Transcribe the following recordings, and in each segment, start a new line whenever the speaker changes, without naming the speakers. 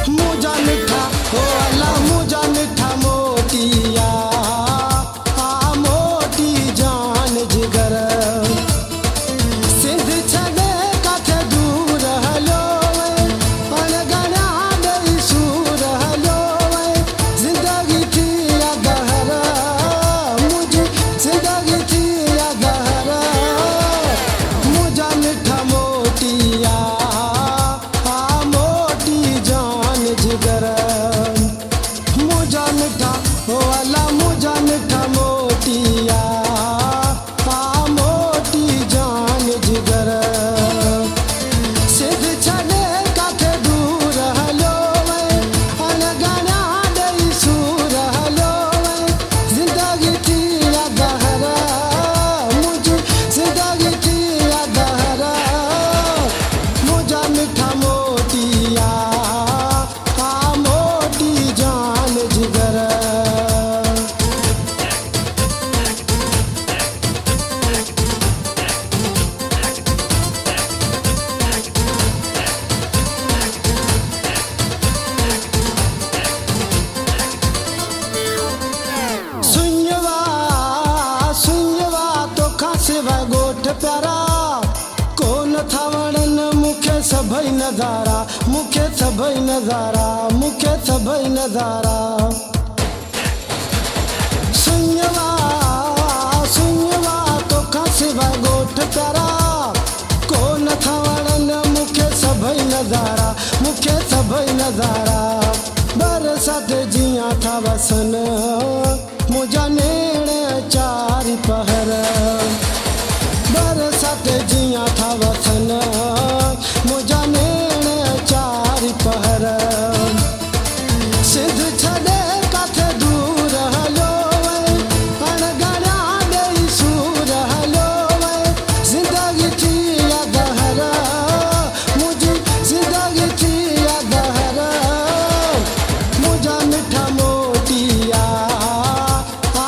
मुझा मिठा हो अल्लाह मुझा मिठा मोतिया आ मोती जान जिगर सिंध छड़े काथे दूर हलो अनगना दई सूर हलो जिंदगी थी अगहर मुझे जिंदगी थी अगहर मुझा मिठा मोतिया जिगर मुझा मिठा हो अल्लाह मुझा मिठा मोतिया आ मोती जान जिगर सिद्ध छड़े काथे दूर हलो अनगना दई सूर हलो जिंदगी थी अगहर मुझे जिंदगी थी अगहर मुझा मिठा मोतिया गोठ प्यारा कोन था वणन मुखे सभई नज़ारा मुखे सभई नज़ारा मुखे सभई नज़ारा सुञवा सुञवा तोखा सिवाय गोठ प्यारा कोन था वणन मुखे सभई नज़ारा मुखे सभई नज़ारा बरसात जिया था वसन मुझा नेड़े चारि पहर बरसात जिया था वसन मुझा नेड़े चारि पहर सिद्ध छड़े काथे दूर हलो अनगना दई सूर हलो जिंदगी थी अगहर मुझी जिंदगी थी अगहर मुझा मिठा मोतिया आ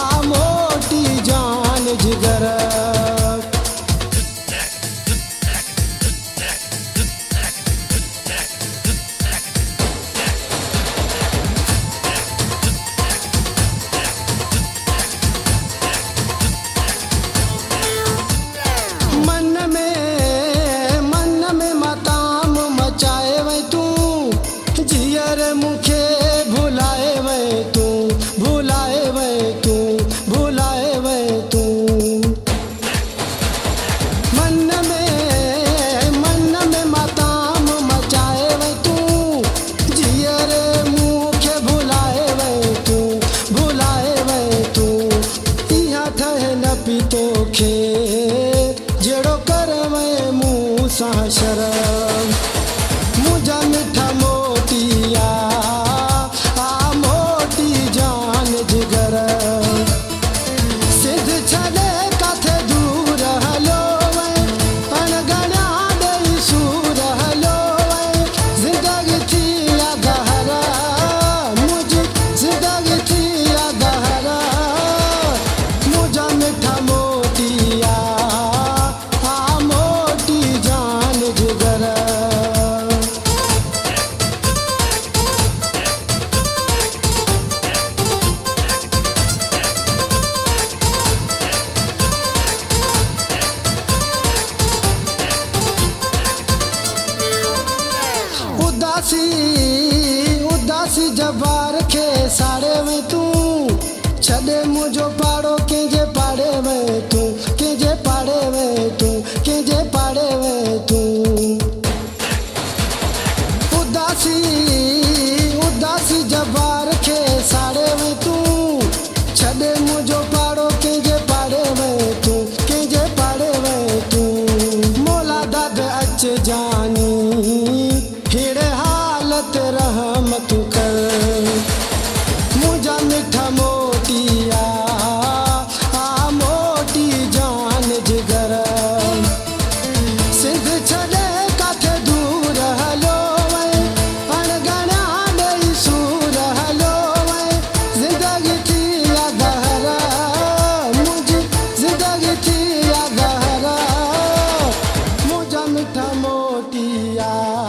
भैया